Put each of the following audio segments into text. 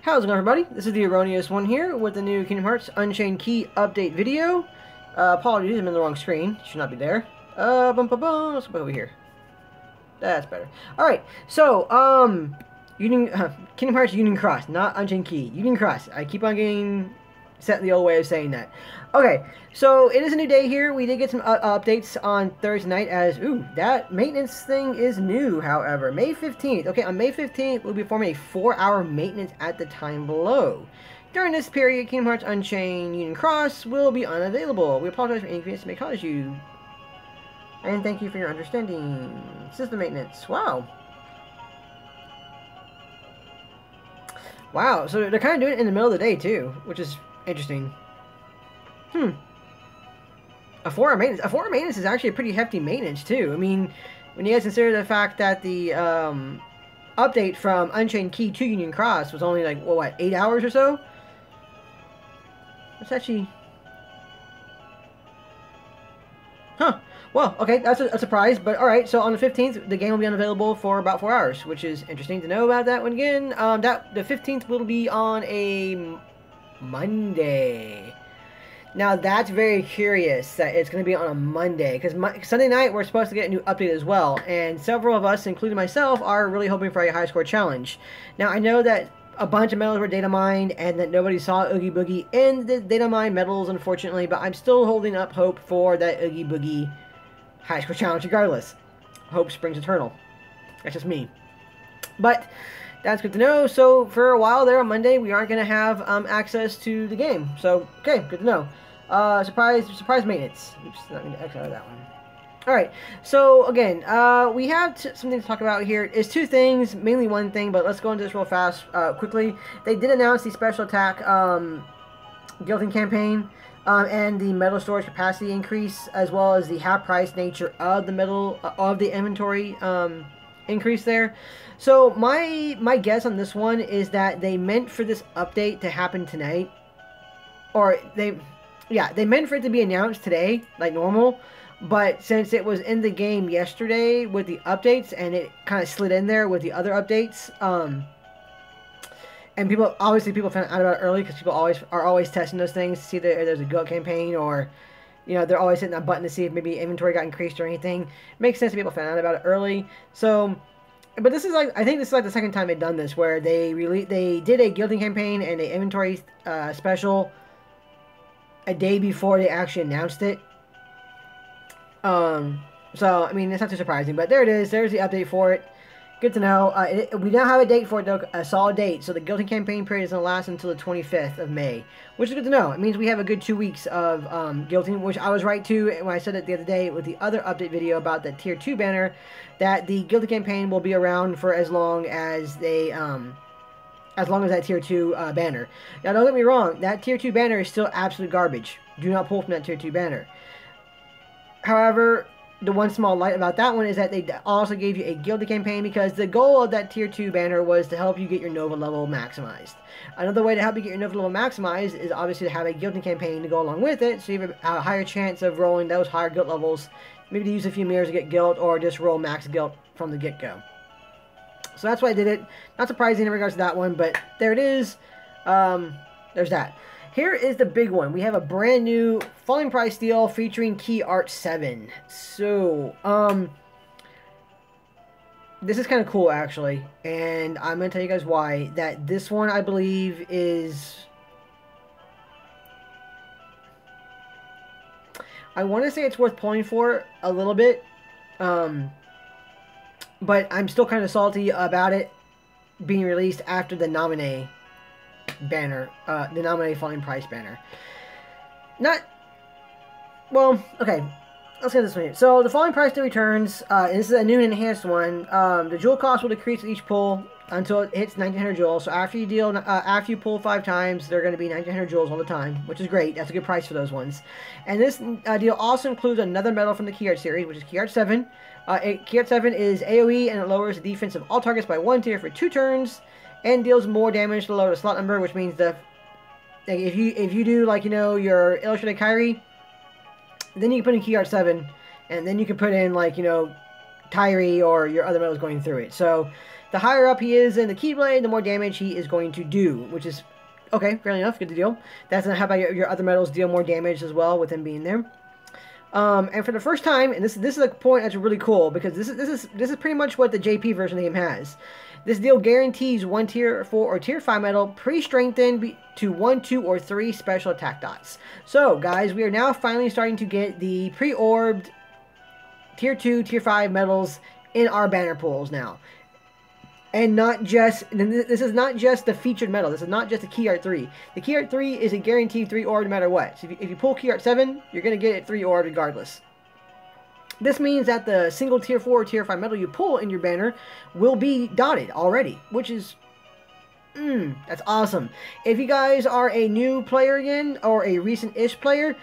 How's it going, everybody? This is the Erroneous One here with the new Kingdom Hearts Unchained Key update video. Apologies, I'm in the wrong screen. Should not be there. Let's go over here. That's better. Alright, so, Kingdom Hearts Union Cross, not Unchained Key. Union Cross. I keep on getting set in the old way of saying that. Okay, so it is a new day here. We did get some updates on Thursday night as, that maintenance thing is new, however. May 15th. Okay, on May 15th, we'll be performing a 4-hour maintenance at the time below. During this period, Kingdom Hearts Unchained Union Cross will be unavailable. We apologize for any inconvenience it may cause you. And thank you for your understanding. System maintenance. Wow. Wow, so they're kind of doing it in the middle of the day, too, which is interesting. A 4-hour maintenance. A 4-hour maintenance is actually a pretty hefty maintenance, too. I mean, when you guys consider the fact that the update from Unchained Key to Union Cross was only, like, what, 8 hours or so? That's actually... Huh. Well, okay, that's a surprise, but alright, so on the 15th, the game will be unavailable for about 4 hours, which is interesting to know about that one again. The 15th will be on a Monday. Now, that's very curious that it's going to be on a Monday, because Sunday night, we're supposed to get a new update as well, and several of us, including myself, are really hoping for a high score challenge. Now, I know that a bunch of medals were data mined, and that nobody saw Oogie Boogie in the data mine medals, unfortunately, but I'm still holding up hope for that Oogie Boogie high score challenge regardless. Hope springs eternal. That's just me. But that's good to know. So for a while there on Monday, we aren't going to have access to the game. So, okay, good to know. Surprise maintenance. Oops, not going to X out of that one. Alright, so again, we have something to talk about here. It's two things, mainly one thing, but let's go into this real fast, quickly. They did announce the special attack Guilting campaign. And the metal storage capacity increase, as well as the half-price nature of the metal of the inventory increase there. So my guess on this one is that they meant for this update to happen tonight, or they meant for it to be announced today, like normal. But since it was in the game yesterday with the updates, and it kind of slid in there with the other updates, and people found out about it early because people are always testing those things to see if there's a guild campaign, or, you know, they're always hitting that button to see if maybe inventory got increased or anything. It makes sense that people found out about it early. So, but this is like, I think this is like the second time they've done this, where they did a guilding campaign and a inventory special a day before they actually announced it. So I mean, it's not too surprising, but there it is. There's the update for it. Good to know. We now have a date for it, though, a solid date. So the guilting campaign period is going to last until the 25th of May, which is good to know. It means we have a good 2 weeks of guilting, which I was right to when I said it the other day with the other update video about the Tier 2 banner, that the guilting campaign will be around for as long as they, as long as that Tier 2 banner. Now, don't get me wrong, that Tier 2 banner is still absolute garbage. Do not pull from that Tier 2 banner. However, the one small light about that one is that they also gave you a guilty campaign, because the goal of that Tier 2 banner was to help you get your Nova level maximized. Another way to help you get your Nova level maximized is obviously to have a guilty campaign to go along with it, so you have a higher chance of rolling those higher guilt levels, maybe to use a few mirrors to get guilt, or just roll max guilt from the get-go. So that's why I did it. Not surprising in regards to that one, but there it is. There's that. Here is the big one. We have a brand new Falling Price deal featuring Key Art 7. So, this is kind of cool, actually. And I'm going to tell you guys why. That this one, I believe, is... I want to say it's worth pulling for a little bit. But I'm still kind of salty about it being released after the Nominee banner, the Nominee Falling Price banner. Well, okay, let's get this one here. So, the Falling Price still returns, and this is a new and enhanced one. The jewel cost will decrease with each pull until it hits 1900 jewels. So, after you pull 5 times, they're going to be 1900 jewels all the time, which is great. That's a good price for those ones. And this deal also includes another medal from the Key Art series, which is Key Art 7. Key Art 7 is AoE, and it lowers the defense of all targets by 1 tier for 2 turns. And deals more damage to lower the slot number, which means that if you do, like, you know, your Illustrated Kyrie, then you can put in Key Art 7, and then you can put in, like, you know, Kyrie or your other medals going through it. So the higher up he is in the Keyblade, the more damage he is going to do, which is okay, fair enough, good to deal. That's not how about your other medals deal more damage as well with him being there. And for the first time, and this is a point that's really cool because this is pretty much what the JP version of the game has. This deal guarantees 1 tier 4 or tier 5 medal pre-strengthened to 1, 2, or 3 special attack dots. So, guys, we are now finally starting to get the pre-orbed tier 2, tier 5 medals in our banner pools now. And not just, and this is not just the featured medal. This is not just the Key Art 3. The Key Art 3 is a guaranteed 3 orb no matter what. So if you pull Key Art 7, you're going to get it 3 orb regardless. This means that the single tier 4 or tier 5 medal you pull in your banner will be dotted already, which is, that's awesome. If you guys are a new player again, or a recent-ish player,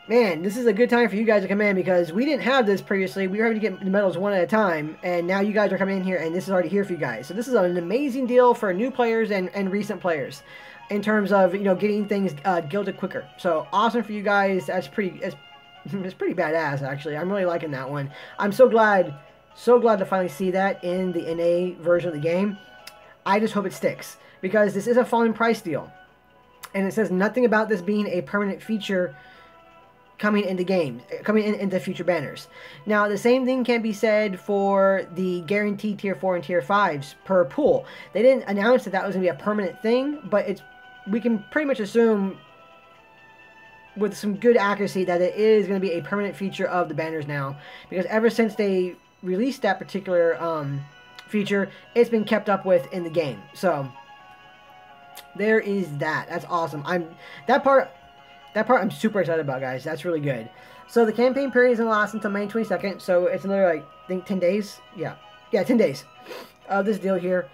man, this is a good time for you guys to come in because we didn't have this previously. We were having to get the medals one at a time, and now you guys are coming in here, and this is already here for you guys. So this is an amazing deal for new players and recent players in terms of, you know, getting things gilded quicker. So awesome for you guys. That's pretty, it's pretty badass, actually. I'm really liking that one. I'm so glad to finally see that in the NA version of the game. I just hope it sticks because this is a falling price deal, and it says nothing about this being a permanent feature coming into games, into future banners. Now, the same thing can be said for the guaranteed tier 4 and tier 5s per pool. They didn't announce that was going to be a permanent thing, but we can pretty much assume with some good accuracy that it is going to be a permanent feature of the banners now, because ever since they released that particular feature, it's been kept up with in the game. So there is that. That's awesome. That part I'm super excited about, guys. That's really good. So the campaign period is going to last until May 22nd, so it's another, like, I think 10 days? Yeah, 10 days of this deal here.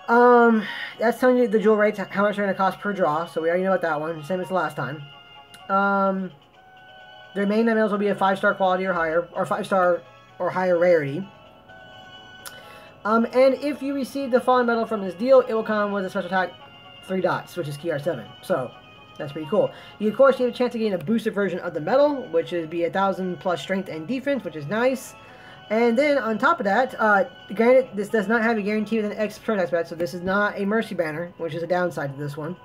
That's telling you the jewel rates, how much they're going to cost per draw, so we already know about that one, same as the last time. Their main medals will be a 5-star quality or higher, or 5-star or higher rarity. And if you receive the fallen medal from this deal, it will come with a special attack 3 dots, which is Key Art 7. So that's pretty cool. You, of course, have a chance to gain a boosted version of the medal, which is be 1,000 plus strength and defense, which is nice. And then on top of that, granted, this does not have a guarantee with an X prototype bet, so this is not a Mercy banner, which is a downside to this one.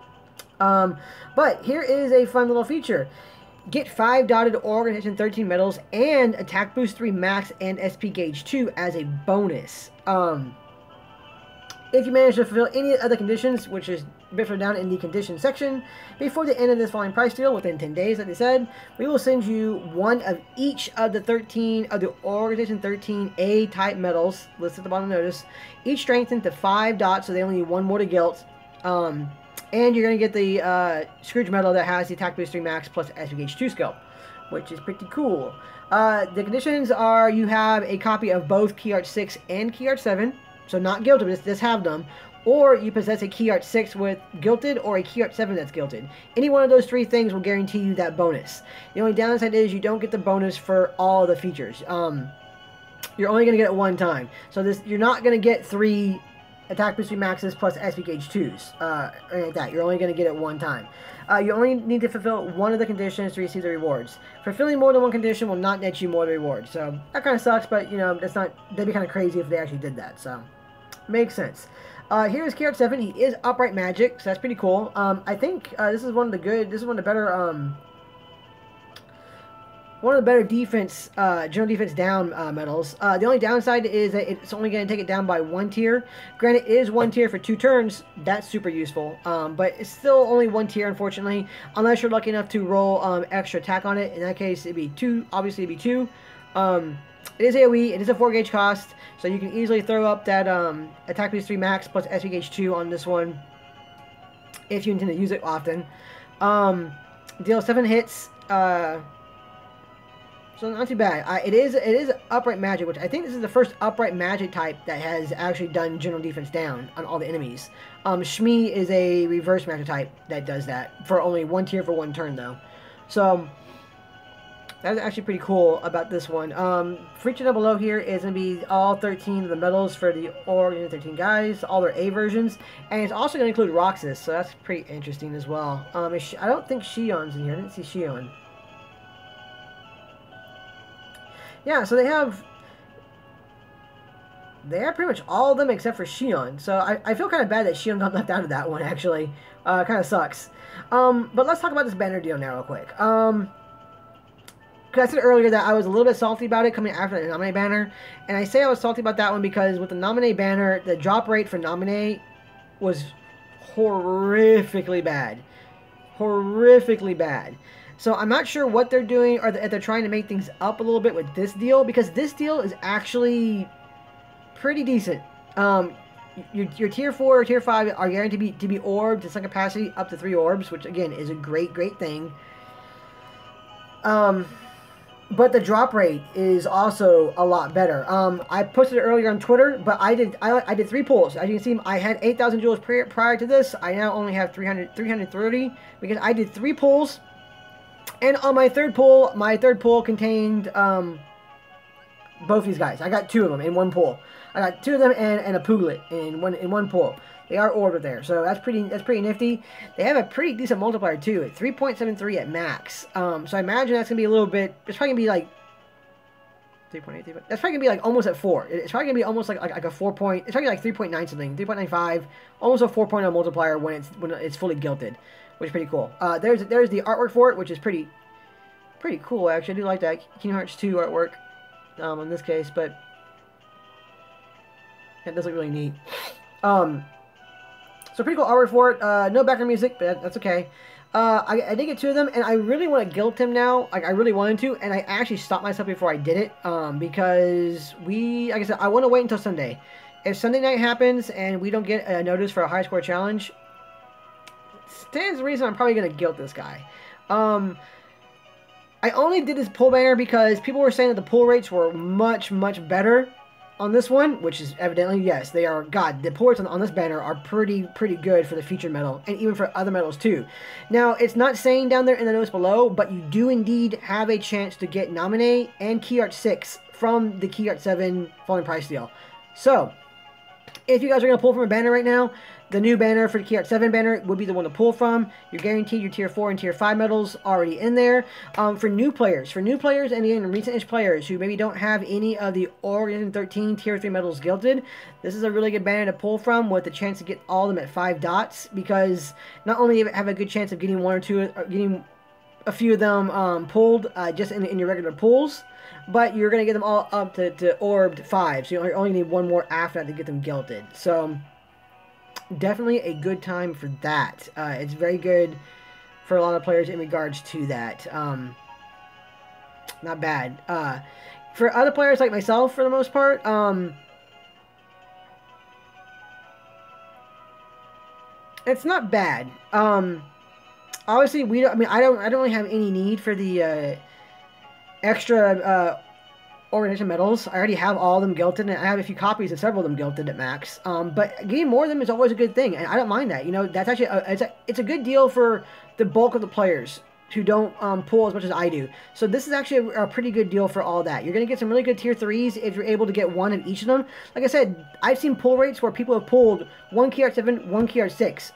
But here is a fun little feature. Get 5 dotted Organization 13 medals and Attack Boost 3 Max and SP Gauge 2 as a bonus. If you manage to fulfill any other conditions, which is a bit further down in the condition section, before the end of this falling price deal, within 10 days, like they said, we will send you one of each of the 13 of the Organization 13 A-type medals, listed at the bottom of the notice, each strengthened to 5 dots, so they only need 1 more to gilt. And you're going to get the Scrooge medal that has the Attack Boost 3 Max plus SP Gauge 2 skill, which is pretty cool. The conditions are you have a copy of both Key Art 6 and Key Art 7, so not gilded, but just have them, or you possess a Key Art 6 with gilded or a Key Art 7 that's gilded. Any one of those 3 things will guarantee you that bonus. The only downside is you don't get the bonus for all of the features. You're only going to get it one time. So you're not going to get 3 Attack Boost 3 Maxes plus SP Gauge 2s, or anything like that. You're only going to get it one time. You only need to fulfill one of the conditions to receive the rewards. Fulfilling more than one condition will not net you more of the rewards. So that kind of sucks, but you know, that'd be kind of crazy if they actually did that. So makes sense. Here's Key Art 7. He is upright magic, so that's pretty cool. I think this is one of the better defense, general defense down medals. The only downside is that it's only going to take it down by 1 tier. Granted, it is 1 tier for 2 turns. That's super useful. But it's still only 1 tier, unfortunately, unless you're lucky enough to roll extra attack on it. In that case, it'd be 2. Obviously, it'd be 2. It is AoE. It is a 4 gauge cost, so you can easily throw up that Attack Boost 3 Max plus SP Gauge 2 on this one if you intend to use it often. Deal 7 hits. So not too bad. It is upright magic, which I think this is the first upright magic type that has actually done general defense down on all the enemies. Shmi is a reverse magic type that does that for only 1 tier for 1 turn though. So that's actually pretty cool about this one. Featured down below here is going to be all 13 of the medals for the Organization 13 guys, all their A versions, and it's also going to include Roxas, so that's pretty interesting as well. I don't think Shion's in here. I didn't see Shion. Yeah, so they have They are pretty much all of them except for Shion. So I feel kind of bad that Shion got left out of that one, actually. Kind of sucks. But let's talk about this banner deal now real quick. Because I said earlier that I was a little bit salty about it coming after the Naminé banner. And I say I was salty about that one because with the Naminé banner, the drop rate for Naminé was horrifically bad. Horrifically bad. So I'm not sure what they're doing or if they're trying to make things up a little bit with this deal. Because this deal is actually pretty decent. Your tier 4 or tier 5 are guaranteed to be orbed to some capacity up to 3 orbs, which again is a great thing. But the drop rate is also a lot better. I posted it earlier on Twitter, but I did 3 pulls. As you can see, I had 8,000 jewels prior to this. I now only have 330 because I did 3 pulls. And on my third pull contained both these guys. I got 2 of them in one pull. I got 2 of them and a Puglet in one pull. They are ordered there, so that's pretty nifty. They have a pretty decent multiplier too, at 3.73 at max. So I imagine that's gonna be a little bit. It's probably gonna be like 3.8. That's probably gonna be like almost at 4. It's probably gonna be almost like a 4 point. It's probably like 3.9 something, 3.95, almost a 4.0 multiplier when it's fully gilded, which is pretty cool. There's the artwork for it, which is pretty cool actually. I do like that Kingdom Hearts 2 artwork in this case, but that does look really neat. So pretty cool artwork for it. No background music, but that's okay. I did get 2 of them, and I really want to guilt him now. Like, I really wanted to, and I actually stopped myself before I did it, because like I said, I want to wait until Sunday. If Sunday night happens, and we don't get a notice for a high score challenge, stands the reason I'm probably going to guilt this guy. I only did this pull banner because people were saying that the pull rates were much better on this one, which is evidently, yes, they are. God, the pull rates on this banner are pretty good for the featured medal, and even for other medals too. Now, it's not saying down there in the notes below, but you do indeed have a chance to get Naminé and Key Art 6 from the Key Art 7 Falling Price deal. So, if you guys are going to pull from a banner right now, the new banner for the Key Art 7 banner would be the one to pull from. You're guaranteed your tier 4 and tier 5 medals already in there. For new players and again, recent-ish players who maybe don't have any of the Origin 13 tier 3 medals gilded, this is a really good banner to pull from with the chance to get all of them at 5 dots, because not only have a good chance of getting 1 or 2, or getting a few of them pulled just in your regular pulls, but you're going to get them all up to orbed 5, so you only need 1 more after that to get them gilded. So definitely a good time for that. It's very good for a lot of players in regards to that. Not bad. For other players like myself, for the most part, it's not bad. Obviously, I don't really have any need for the extra organization medals. I already have all of them gilded, and I have a few copies of several of them gilded at max. But getting more of them is always a good thing, and I don't mind that. You know, that's actually it's a good deal for the bulk of the players who don't pull as much as I do. So this is actually a pretty good deal for all that. You're going to get some really good tier 3s if you're able to get 1 of each of them. Like I said, I've seen pull rates where people have pulled 1 Key Art 7, 1 Key Art 6.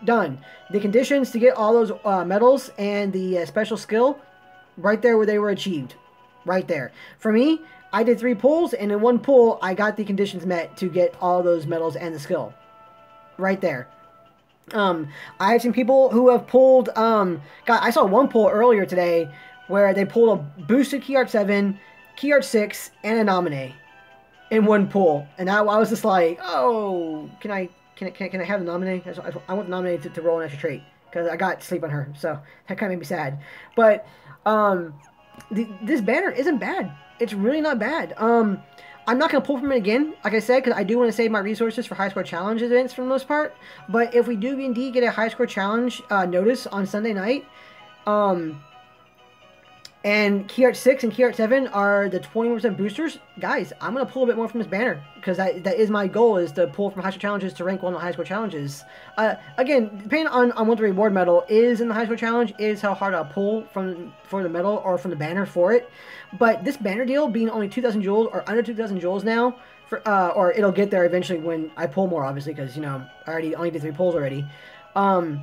Done. The conditions to get all those medals and the special skill, right there where they were achieved. Right there. For me, I did 3 pulls, and in 1 pull, I got the conditions met to get all those medals and the skill. Right there. I've seen people who have pulled, God, I saw 1 pull earlier today where they pulled a boosted Key Art 7, Key Art 6, and a Naminé in 1 pull. And I was just like, oh, can I have the Naminé? I want the Naminé to roll an extra trait, because I got sleep on her, so that kind of made me sad. But, this banner isn't bad. It's really not bad. I'm not going to pull from it again, like I said, because I do want to save my resources for high score challenge events for the most part. But if we do indeed get a high score challenge notice on Sunday night, and Key Art 6 and Key Art 7 are the 21% boosters, guys, I'm going to pull a bit more from this banner, because that is my goal, is to pull from high score challenges to rank 1 on high score challenges. Again, depending on what the reward medal is in the high score challenge, is how hard I'll pull for the medal or from the banner for it. But this banner deal being only 2,000 jewels or under 2,000 jewels now, or it'll get there eventually when I pull more, obviously, because, you know, I only did 3 pulls already. But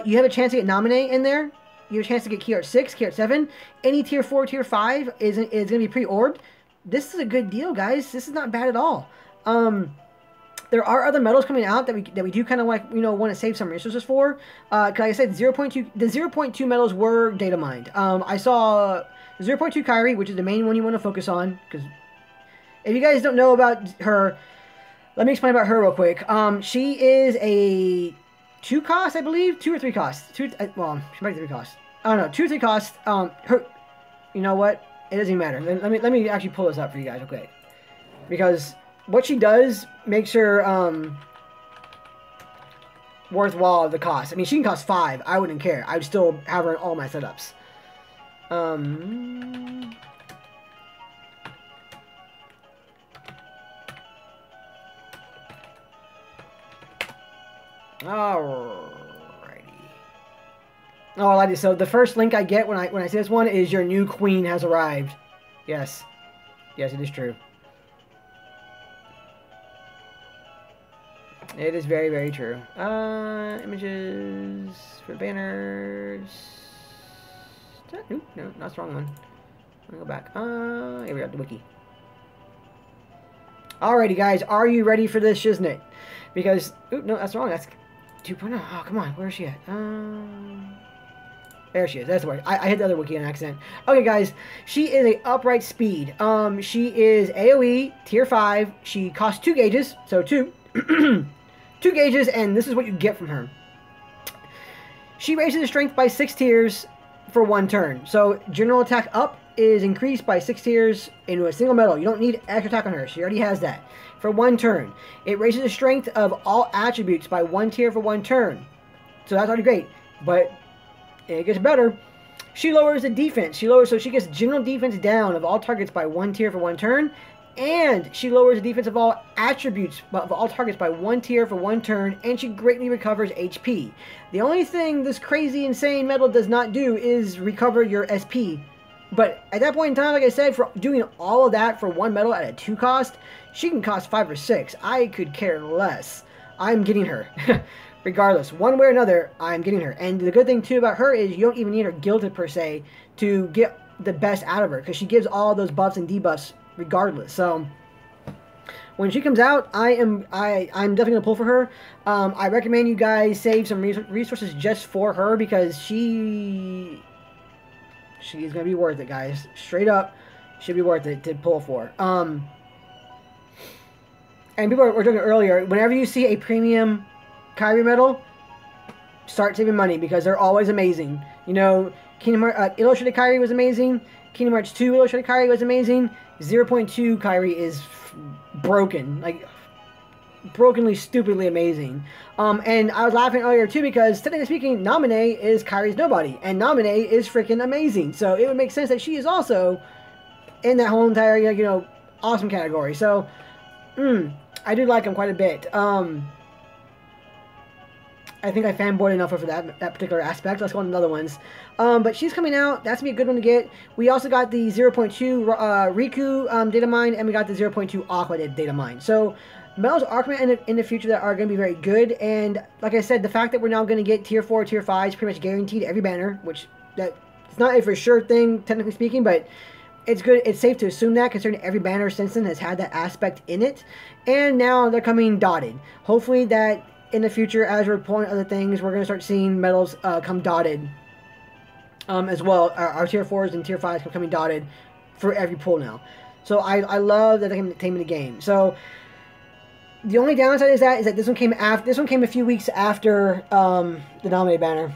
you have a chance to get Naminé in there. You have a chance to get Key Art 6, Key Art 7. Any tier 4, tier 5 is going to be pre-orbed. this is a good deal, guys. This is not bad at all. There are other medals coming out that we do kind of like, you know, want to save some resources for. Like I said, 0.2 the 0.2 medals were data mined. I saw 0.2 Kairi, which is the main one you want to focus on, because if you guys don't know about her, let me explain about her real quick. She is a 2 cost, I believe, 2 or 3 costs. Well, she might be 3 costs. I don't know, 2 or 3 costs. You know what? It doesn't even matter. Let me actually pull this up for you guys, okay? Because what she does makes her worthwhile the cost. I mean, she can cost 5. I wouldn't care. I'd still have her in all my setups. Alrighty. Alrighty. So the first link I get when I see this one is your new queen has arrived. Yes. Yes, it is true. It is very, very true. Images for banners. Nope, no, that's the wrong one. Let me go back. Here we go, the wiki. Alrighty, guys, are you ready for this, shiznit? Because, oop, no, that's wrong. That's 2.0. Oh, come on, where is she at? There she is. That's the word. I hit the other wiki on accident. Okay, guys, she is a upright speed. She is AOE tier 5. She costs 2 gauges, so 2. 2 gauges, and this is what you get from her. She raises the strength by 6 tiers for 1 turn. So general attack up is increased by 6 tiers into a single medal. You don't need extra attack on her. She already has that. For 1 turn. It raises the strength of all attributes by 1 tier for 1 turn. So that's already great. But it gets better. She lowers the defense. So she gets general defense down of all targets by 1 tier for 1 turn. And she lowers the defense of all attributes of all targets by 1 tier for 1 turn, and she greatly recovers HP. The only thing this crazy, insane medal does not do is recover your SP. But at that point in time, like I said, for doing all of that for 1 medal at a 2 cost, she can cost 5 or 6. I could care less. I'm getting her. Regardless, one way or another, I'm getting her. And the good thing, too, about her is you don't even need her gilded, per se, to get the best out of her, because she gives all those buffs and debuffs regardless. So when she comes out, I'm definitely gonna pull for her. I recommend you guys save some resources just for her, because she's gonna be worth it, guys. Straight up, should be worth it to pull for. And people were talking earlier, whenever you see a premium Kairi medal, start saving money, because they're always amazing. You know, Kingdom Hearts Illustrated Kairi was amazing. Kingdom Hearts 2 Illustrated Kairi was amazing. 0.2 Kairi is broken, like brokenly, stupidly amazing. And I was laughing earlier too, because technically speaking, Naminé is Kairi's nobody, and Naminé is freaking amazing. So it would make sense that she is also in that whole entire, you know, awesome category. So I do like him quite a bit. I think I fanboyed enough for that particular aspect. Let's go on to other ones. But she's coming out. That's going to be a good one to get. We also got the 0.2 Riku data mine, and we got the 0.2 Aqua data mine. So medals are coming in the future that are going to be very good. And like I said, the fact that we're now going to get tier 4, tier 5 is pretty much guaranteed every banner, which it's not a for sure thing, technically speaking, but it's good. It's safe to assume that, considering every banner since then has had that aspect in it. And now they're coming dotted. Hopefully that in the future, as we're pulling other things, we're going to start seeing medals come dotted as well. Our tier 4s and tier 5s coming dotted for every pull now. So I love that they came in the game. So the only downside is that this one came a few weeks after the Naminé banner.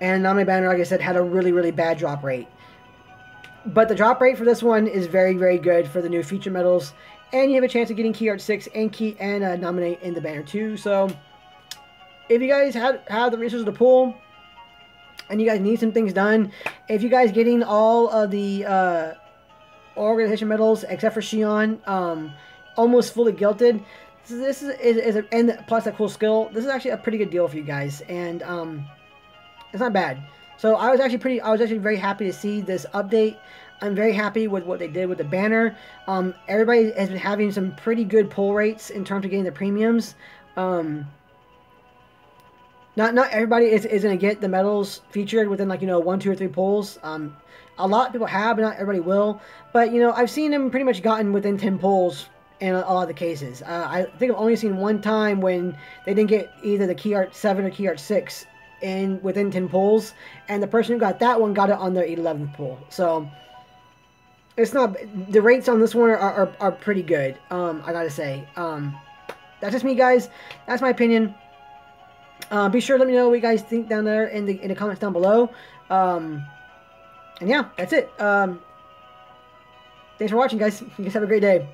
And Naminé banner, like I said, had a really, really bad drop rate. But the drop rate for this one is very, very good for the new feature medals. And you have a chance of getting Key Art 6 and Naminé in the banner too. So if you guys have the resources to pull, and you guys need some things done, if you guys getting all of the organization medals except for Xion, almost fully gilded, this is and plus that cool skill, this is actually a pretty good deal for you guys, and it's not bad. So I was actually very happy to see this update. I'm very happy with what they did with the banner. Everybody has been having some pretty good pull rates in terms of getting the premiums. Not everybody is going to get the medals featured within like 1, 2, or 3 pulls. A lot of people have, but not everybody will. But I've seen them pretty much gotten within 10 pulls in a lot of the cases. I think I've only seen one time when they didn't get either the Key Art 7 or Key Art 6 in within 10 pulls, and the person who got that one got it on their 11th pull. So it's not, the rates on this one are pretty good. I gotta say. That's just me, guys. That's my opinion. Be sure to let me know what you guys think down there in the comments down below. And yeah, that's it. Thanks for watching, guys. You guys have a great day.